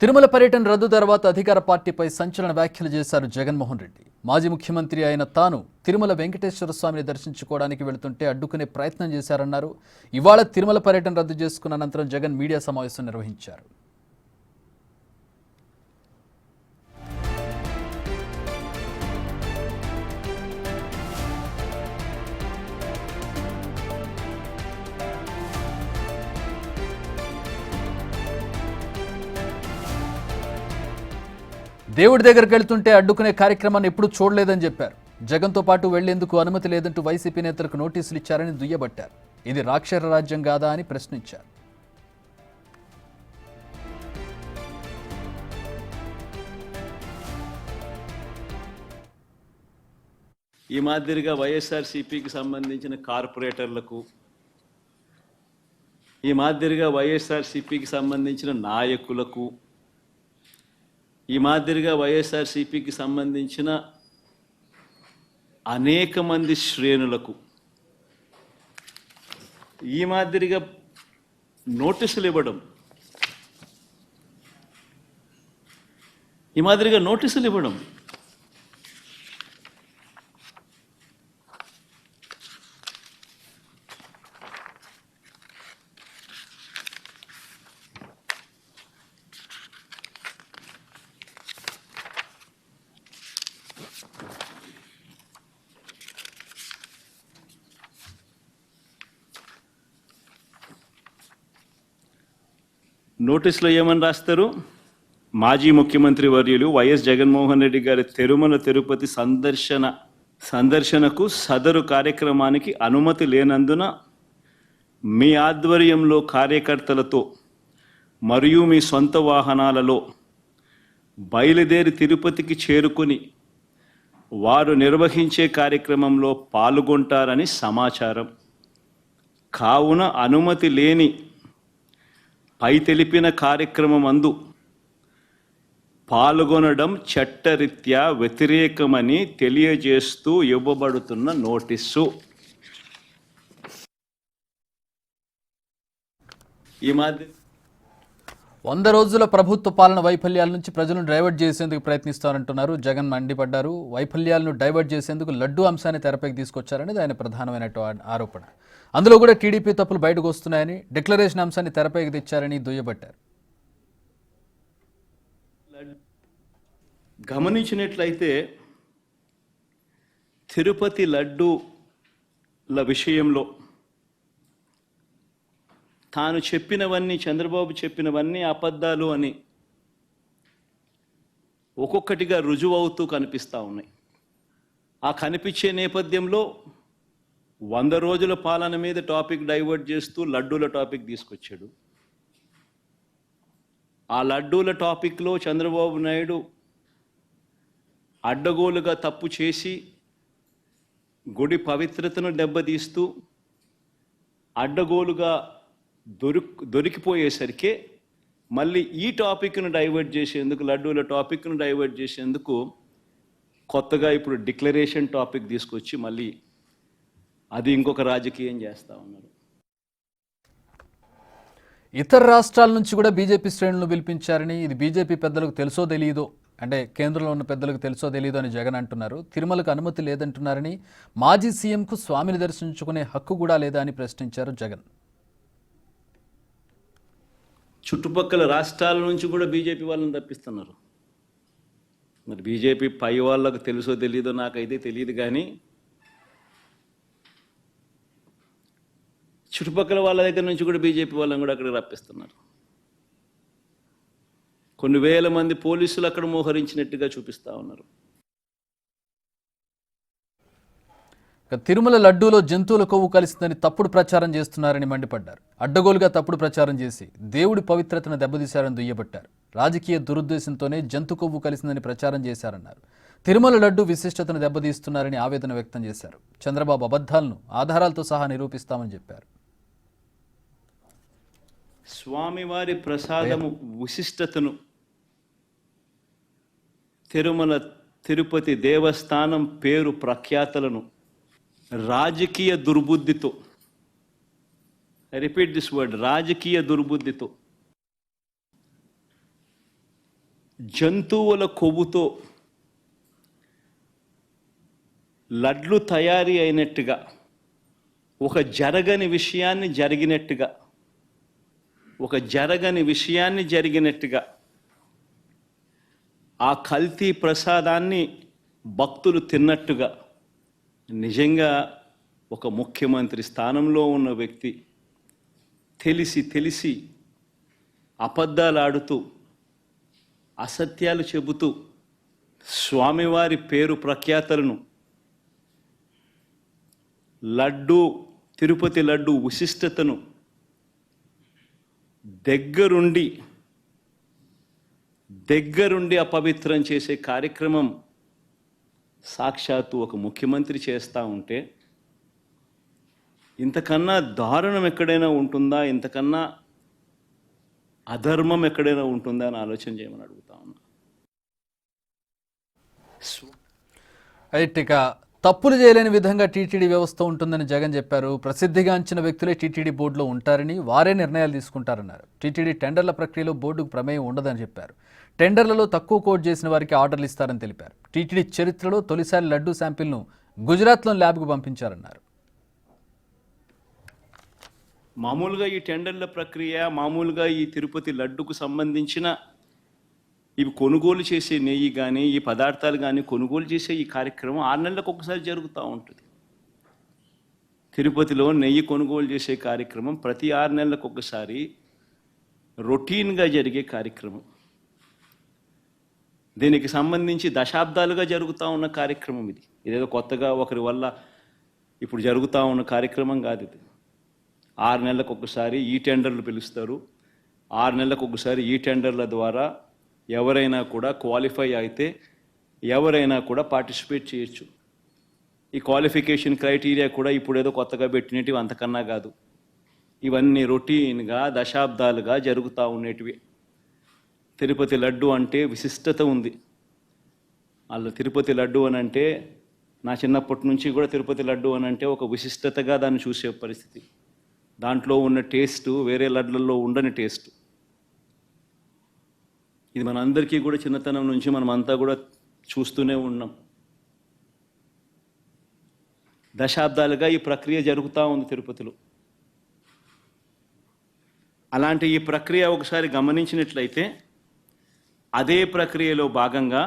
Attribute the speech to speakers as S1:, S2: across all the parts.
S1: తిరుమల పర్యటన రద్దు తర్వాత అధికార పార్టీపై సంచలన వ్యాఖ్యలు చేశారు జగన్మోహన్ రెడ్డి. మాజీ ముఖ్యమంత్రి అయిన తాను తిరుమల వెంకటేశ్వర స్వామిని దర్శించుకోవడానికి వెళుతుంటే అడ్డుకునే ప్రయత్నం చేశారన్నారు. ఇవాళ తిరుమల పర్యటన రద్దు చేసుకున్న అనంతరం జగన్ మీడియా సమావేశం నిర్వహించారు. దేవుడి దగ్గరికి వెళ్తుంటే అడ్డుకునే కార్యక్రమాన్ని ఎప్పుడూ చూడలేదని చెప్పారు. జగన్తో పాటు వెళ్లేందుకు అనుమతి లేదంటూ వైసీపీ నేతలకు నోటీసులు ఇచ్చారని దుయ్యబట్టారు. ఇది రాక్షస రాజ్యం కాదా అని ప్రశ్నించారు.
S2: ఈ మాదిరిగా వైఎస్ఆర్సీపీకి సంబంధించిన కార్పొరేటర్లకు, ఈ మాదిరిగా వైఎస్ఆర్సీపీకి సంబంధించిన నాయకులకు, ఈ మాదిరిగా వైఎస్ఆర్సీపీకి సంబంధించిన అనేక మంది శ్రేణులకు ఈ మాదిరిగా నోటీసులు ఇవ్వడం, నోటీసులో ఏమని రాస్తారు? మాజీ ముఖ్యమంత్రి వర్యులు వైఎస్ జగన్మోహన్ రెడ్డి గారి తిరుమల తిరుపతి సందర్శనకు సదరు కార్యక్రమానికి అనుమతి లేనందున మీ ఆధ్వర్యంలో కార్యకర్తలతో మరియు మీ సొంత వాహనాలలో బయలుదేరి తిరుపతికి చేరుకుని వారు నిర్వహించే కార్యక్రమంలో పాల్గొంటారని సమాచారం. కావున అనుమతి లేని పై తెలిపిన కార్యక్రమం అందు పాల్గొనడం చట్టరీత్యా వ్యతిరేకమని తెలియజేస్తూ ఇవ్వబడుతున్న నోటీసు. ఈ మాదిరి
S1: 100 రోజుల ప్రభుత్వ పాలన వైఫల్యాల నుంచి ప్రజలను డైవర్ట్ చేసేందుకు ప్రయత్నిస్తారంటున్నారు జగన్. మండిపడ్డారు. వైఫల్యాలను డైవర్ట్ చేసేందుకు లడ్డూ అంశాన్ని తెరపైకి తీసుకొచ్చారనేది ఆయన ప్రధానమైన ఆరోపణ. అందులో కూడా టీడీపీ తప్పులు బయటకు వస్తున్నాయని, డిక్లరేషన్ అంశాన్ని తెరపైకి తెచ్చారని దుయ్యబట్టారు.
S2: గమనించినట్లయితే తిరుపతి లడ్డూల విషయంలో తాను చెప్పినవన్నీ, చంద్రబాబు చెప్పినవన్నీ అబద్ధాలు అని ఒక్కొక్కటిగా రుజువవుతూ కనిపిస్తూ ఉన్నాయి. ఆ కనిపించే నేపథ్యంలో 100 రోజుల పాలన మీద టాపిక్ డైవర్ట్ చేస్తూ లడ్డూల టాపిక్ తీసుకొచ్చాడు. ఆ లడ్డూల టాపిక్లో చంద్రబాబు నాయుడు అడ్డగోలుగా తప్పు చేసి గుడి పవిత్రతను దెబ్బతీస్తూ అడ్డగోలుగా దొరికిపోయేసరికి మళ్ళీ ఈ టాపిక్ను డైవర్ట్ చేసేందుకు, లడ్డూల టాపిక్ను డైవర్ట్ చేసేందుకు కొత్తగా ఇప్పుడు డిక్లరేషన్ టాపిక్ తీసుకొచ్చి మళ్ళీ అది ఇంకొక రాజకీయం చేస్తూ ఉన్నారు.
S1: ఇతర రాష్ట్రాల నుంచి కూడా బీజేపీ శ్రేణులను పిలిపించారని, ఇది బీజేపీ పెద్దలకు తెలుసో తెలియదో, అంటే కేంద్రంలో ఉన్న పెద్దలకు తెలుసో తెలియదో అని జగన్ అంటున్నారు. తిరుమలకు అనుమతి లేదంటున్నారని, మాజీ సీఎంకు స్వామిని దర్శించుకునే హక్కు కూడా లేదా అని ప్రశ్నించారు జగన్.
S2: చుట్టుపక్కల రాష్ట్రాల నుంచి కూడా బీజేపీ వాళ్ళని తప్పిస్తున్నారు. మరి బీజేపీ పై వాళ్ళకు తెలుసో తెలియదో నాకైతే తెలియదు, కానీ చుట్టుపక్కల వాళ్ళ దగ్గర నుంచి కూడా బీజేపీ వాళ్ళని కూడా అక్కడికి రప్పిస్తున్నారు. కొన్ని వేల మంది పోలీసులు అక్కడ మోహరించినట్టుగా చూపిస్తూ ఉన్నారు.
S1: తిరుమల లడ్డూలో జంతువుల కొవ్వు కలిసిందని తప్పుడు ప్రచారం చేస్తున్నారని మండిపడ్డారు. అడ్డగోలుగా తప్పుడు ప్రచారం చేసి దేవుడి పవిత్రతను దెబ్బతీశారని దుయ్యబట్టారు. రాజకీయ దురుద్దేశంతోనే జంతు కొవ్వు కలిసిందని ప్రచారం చేశారన్నారు. తిరుమల లడ్డు విశిష్టతను దెబ్బతీస్తున్నారని ఆవేదన వ్యక్తం చేశారు. చంద్రబాబు అబద్ధాలను ఆధారాలతో సహా నిరూపిస్తామని చెప్పారు.
S2: స్వామివారి ప్రసాదము విశిష్టతను, తిరుమల తిరుపతి దేవస్థానం పేరు ప్రఖ్యాతలను రాజకీయ దుర్బుద్ధితో, ఐ రిపీట్ దిస్ వర్డ్, రాజకీయ దుర్బుద్ధితో జంతువుల కొవ్వుతో లడ్లు తయారీ అయినట్టుగా, ఒక జరగని విషయాన్ని జరిగినట్టుగా ఆ కల్తీ ప్రసాదాన్ని భక్తులు తిన్నట్టుగా, నిజంగా ఒక ముఖ్యమంత్రి స్థానంలో ఉన్న వ్యక్తి తెలిసి అబద్ధాలు ఆడుతూ, అసత్యాలు చెబుతూ, స్వామివారి పేరు ప్రఖ్యాతలను, తిరుపతి లడ్డు విశిష్టతను దగ్గరుండి అపవిత్రం చేసే కార్యక్రమం సాక్షాత్తు ఒక ముఖ్యమంత్రి చేస్తూ ఉంటే, ఇంతకన్నా దారుణం ఎక్కడైనా ఉంటుందా, ఇంతకన్నా అధర్మం ఎక్కడైనా ఉంటుందా అని ఆలోచన చేయమని అడుగుతా ఉన్నా.
S1: అయితే ఇక తప్పులు చేయలేని విధంగా టీటీడీ వ్యవస్థ ఉంటుందని జగన్ చెప్పారు. ప్రసిద్ధిగాంచిన వ్యక్తులే టీటీడీ బోర్డులో ఉంటారని, వారే నిర్ణయాలు తీసుకుంటారన్నారు. టీటీడీ టెండర్ల ప్రక్రియలో బోర్డుకు ప్రమేయం ఉండదని చెప్పారు. టెండర్లలో తక్కువ కోట్ చేసిన వారికి ఆర్డర్లు ఇస్తారని తెలిపారు. టీటీడీ చరిత్రలో తొలిసారి లడ్డూ శాంపిల్ను గుజరాత్లో ల్యాబ్కు పంపించారన్నారు.
S2: మామూలుగా ఈ టెండర్ల ప్రక్రియ, మామూలుగా ఈ తిరుపతి లడ్డుకు సంబంధించిన ఇవి కొనుగోలు చేసే నెయ్యి కానీ, ఈ పదార్థాలు కానీ కొనుగోలు చేసే ఈ కార్యక్రమం 6 నెలలకు ఒకసారి జరుగుతూ ఉంటుంది. తిరుపతిలో నెయ్యి కొనుగోలు చేసే కార్యక్రమం ప్రతి 6 నెలలకు ఒకసారి రొటీన్గా జరిగే కార్యక్రమం. దీనికి సంబంధించి దశాబ్దాలుగా జరుగుతూ ఉన్న కార్యక్రమం ఇది. ఇదేదో కొత్తగా ఒకరి వల్ల ఇప్పుడు జరుగుతూ ఉన్న కార్యక్రమం కాదు ఇది. 6 నెలలకు ఒకసారి ఈ టెండర్లు పిలుస్తారు. 6 నెలలకు ఒకసారి ఈ టెండర్ల ద్వారా ఎవరైనా కూడా క్వాలిఫై అయితే ఎవరైనా కూడా పార్టిసిపేట్ చేయొచ్చు. ఈ క్వాలిఫికేషన్ క్రైటీరియా కూడా ఇప్పుడు ఏదో కొత్తగా పెట్టినవి అంతకన్నా కాదు. ఇవన్నీ రొటీన్గా దశాబ్దాలుగా జరుగుతూ ఉండేటివి. తిరుపతి లడ్డు అంటే విశిష్టత ఉంది. వాళ్ళు తిరుపతి లడ్డు అని అంటే, నా చిన్నప్పటి నుంచి కూడా తిరుపతి లడ్డు అని అంటే ఒక విశిష్టతగా దాన్ని చూసే పరిస్థితి. దాంట్లో ఉన్న టేస్టు వేరే లడ్లలో ఉండని టేస్ట్. ఇది మనందరికీ కూడా చిన్నతనం నుంచి మనమంతా కూడా చూస్తూనే ఉన్నాం. దశాబ్దాలుగా ఈ ప్రక్రియ జరుగుతూ ఉంది తిరుపతిలో. అలాంటి ఈ ప్రక్రియ ఒకసారి గమనించినట్లయితే, అదే ప్రక్రియలో భాగంగా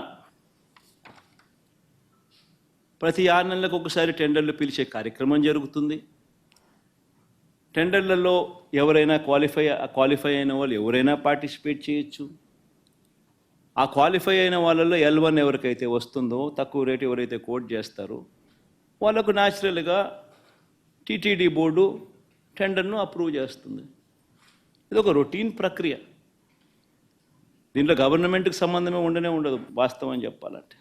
S2: ప్రతి 6 నెలలకు ఒకసారి టెండర్లు పిలిచే కార్యక్రమం జరుగుతుంది. టెండర్లలో ఎవరైనా క్వాలిఫై అయిన వాళ్ళు ఎవరైనా పార్టిసిపేట్ చేయొచ్చు. ఆ క్వాలిఫై అయిన వాళ్ళల్లో L1 ఎవరికైతే వస్తుందో, తక్కువ రేటు ఎవరైతే కోట్ చేస్తారో వాళ్ళకు న్యాచురల్గా టీటీడీ బోర్డు టెండర్ను అప్రూవ్ చేస్తుంది. ఇది ఒక రొటీన్ ప్రక్రియ. దీంట్లో గవర్నమెంట్కి సంబంధమే ఉండదు వాస్తవం చెప్పాలంటే.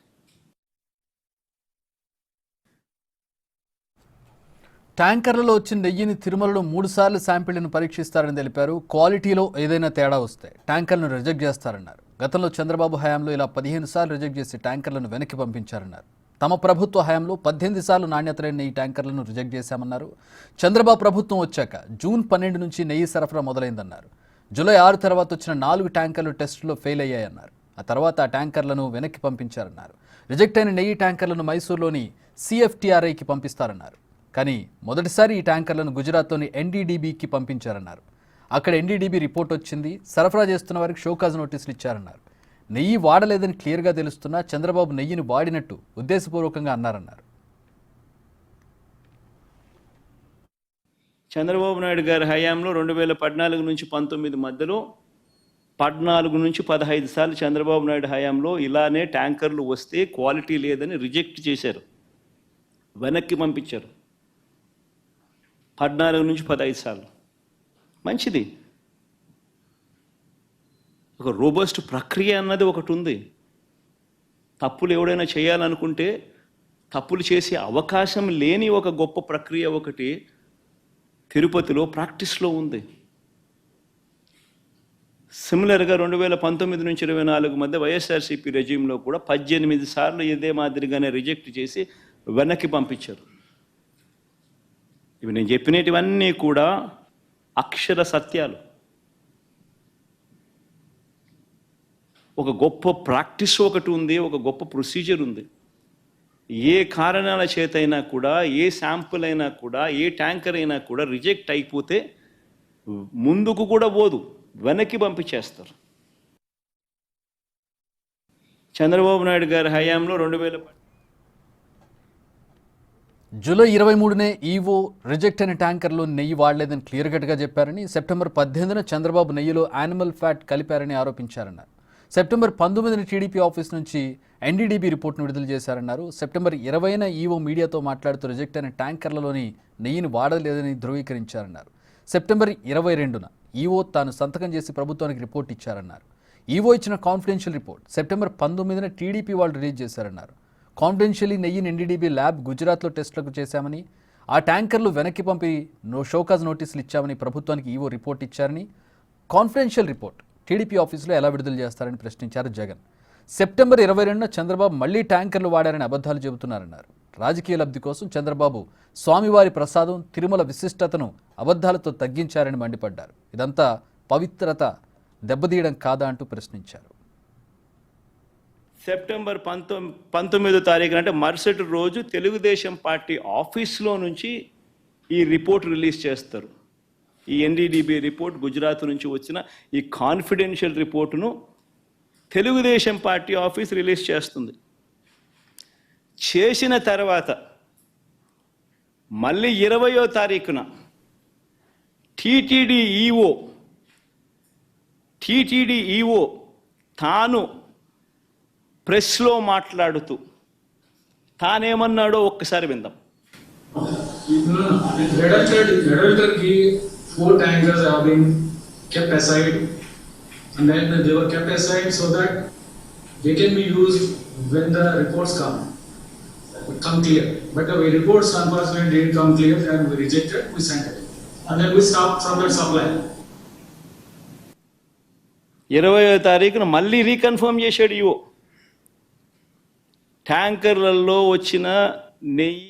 S1: ట్యాంకర్లలో వచ్చిన నెయ్యిని తిరుమలలో 3 సార్లు శాంపిళ్లను పరీక్షిస్తారని తెలిపారు. క్వాలిటీలో ఏదైనా తేడా వస్తే ట్యాంకర్లను రిజెక్ట్ చేస్తారన్నారు. గతంలో చంద్రబాబు హయాంలో ఇలా 15 సార్లు రిజెక్ట్ చేసి ట్యాంకర్లను వెనక్కి పంపించారన్నారు. తమ ప్రభుత్వ హయాంలో 18 సార్లు నాణ్యత లేని నెయ్యి ట్యాంకర్లను రిజెక్ట్ చేశామన్నారు. చంద్రబాబు ప్రభుత్వం వచ్చాక జూన్ 12 నుంచి నెయ్యి సరఫరా మొదలైందన్నారు. జూలై 6 తర్వాత వచ్చిన 4 ట్యాంకర్లు టెస్టులో ఫెయిల్ అయ్యాయన్నారు. ఆ తర్వాత ఆ ట్యాంకర్లను వెనక్కి పంపించారన్నారు. రిజెక్ట్ అయిన నెయ్యి ట్యాంకర్లను మైసూరులోని CFTRIకి పంపిస్తారన్నారు. కానీ మొదటిసారి ఈ ట్యాంకర్లను గుజరాత్లోని NDDBకి పంపించారన్నారు. అక్కడ NDDB రిపోర్ట్ వచ్చింది. సరఫరా చేస్తున్న వారికి షోకాజ్ నోటీసులు ఇచ్చారన్నారు. నెయ్యి వాడలేదని క్లియర్గా తెలుస్తున్నా చంద్రబాబు నెయ్యిని వాడినట్టు ఉద్దేశపూర్వకంగా అన్నారన్నారు.
S2: చంద్రబాబు నాయుడు గారి హయాంలో 2014 నుంచి 19 మధ్యలో 14 నుంచి 15 సార్లు చంద్రబాబు నాయుడు హయాంలో ఇలానే ట్యాంకర్లు వస్తే క్వాలిటీ లేదని రిజెక్ట్ చేశారు, వెనక్కి పంపించారు. 14 నుంచి 15 సార్లు. మంచిది. ఒక రోబస్ట్ ప్రక్రియ అన్నది ఒకటి ఉంది. తప్పులు ఎవడైనా చేయాలనుకుంటే తప్పులు చేసే అవకాశం లేని ఒక గొప్ప ప్రక్రియ ఒకటి తిరుపతిలో ప్రాక్టీస్లో ఉంది. సిమిలర్గా 2019 నుంచి 24 మధ్య వైఎస్ఆర్సీపీ రెజ్యూమ్లో కూడా 18 సార్లు ఇదే మాదిరిగానే రిజెక్ట్ చేసి వెనక్కి పంపించారు. ఇవి నేను చెప్పినటివన్నీ కూడా అక్షర సత్యాలు. ఒక గొప్ప ప్రాక్టీస్ ఒకటి ఉంది, ఒక గొప్ప ప్రొసీజర్ ఉంది. ఏ కారణాల చేత అయినా కూడా, ఏ శాంపుల్ అయినా కూడా, ఏ ట్యాంకర్ అయినా కూడా రిజెక్ట్ అయిపోతే ముందుకు కూడా పోదు, వెనక్కి పంపించేస్తారు. చంద్రబాబు నాయుడు గారి హయాంలో 2000
S1: జూలై 23నే ఈవో రిజెక్ట్ అయిన ట్యాంకర్లో నెయ్యి వాడలేదని క్లియర్ కట్గా చెప్పారని, సెప్టెంబర్ 18న చంద్రబాబు నెయ్యిలో యానిమల్ ఫ్యాట్ కలిపారని ఆరోపించారన్నారు. సెప్టెంబర్ 19న టీడీపీ ఆఫీస్ నుంచి ఎన్డీడీబీ రిపోర్ట్ను విడుదల చేశారన్నారు. సెప్టెంబర్ 20న ఈవో మీడియాతో మాట్లాడుతూ రిజెక్ట్ అయిన ట్యాంకర్లలోని నెయ్యిని వాడలేదని ధృవీకరించారన్నారు. సెప్టెంబర్ 22న ఈవో తాను సంతకం చేసి ప్రభుత్వానికి రిపోర్ట్ ఇచ్చారన్నారు. ఈవో ఇచ్చిన కాన్ఫిడెన్షియల్ రిపోర్ట్ సెప్టెంబర్ 19న టీడీపీ వాళ్ళు రిలీజ్ చేశారన్నారు. కాన్ఫిడెన్షియల్లీ నెయ్యిని ఎన్డీడీబీ ల్యాబ్ గుజరాత్లో టెస్టులకు చేశామని, ఆ ట్యాంకర్లు వెనక్కి పంపి షోకాజ్ నోటీసులు ఇచ్చామని ప్రభుత్వానికి ఈవో రిపోర్ట్ ఇచ్చారని, కాన్ఫిడెన్షియల్ రిపోర్ట్ టీడీపీ ఆఫీసులో ఎలా విడుదల చేస్తారని ప్రశ్నించారు జగన్. సెప్టెంబర్ 22న చంద్రబాబు మళ్లీ ట్యాంకర్లు వాడారని అబద్ధాలు చెబుతున్నారన్నారు. రాజకీయ లబ్ధి కోసం చంద్రబాబు స్వామివారి ప్రసాదం తిరుమల విశిష్టతను అబద్ధాలతో తగ్గించారని మండిపడ్డారు. ఇదంతా పవిత్రత దెబ్బతీయడం కాదా అంటూ ప్రశ్నించారు.
S2: సెప్టెంబర్ 19వ తారీఖున అంటే మరుసటి రోజు తెలుగుదేశం పార్టీ ఆఫీస్లో నుంచి ఈ రిపోర్ట్ రిలీజ్ చేస్తారు. ఈ ఎన్డీడీబీ రిపోర్ట్, గుజరాత్ నుంచి వచ్చిన ఈ కాన్ఫిడెన్షియల్ రిపోర్టును తెలుగుదేశం పార్టీ ఆఫీస్ రిలీజ్ చేస్తుంది. చేసిన తర్వాత మళ్ళీ 20వ తారీఖున టీటీడీ ఈవో తాను ప్రెస్లో మాట్లాడుతూ తానేమన్నాడో ఒక్కసారి విందాం.
S3: Four tankers have been kept aside, and then they were kept aside so that they can be used when the reports come clear. But the reports unfortunately didn't come clear, and we rejected, we sent it, and then we stopped from that supply.
S2: 20వ తారీఖున మళ్ళీ reconfirm చేశాడు EO. ట్యాంకర్లలో వచ్చిన నెయ్యి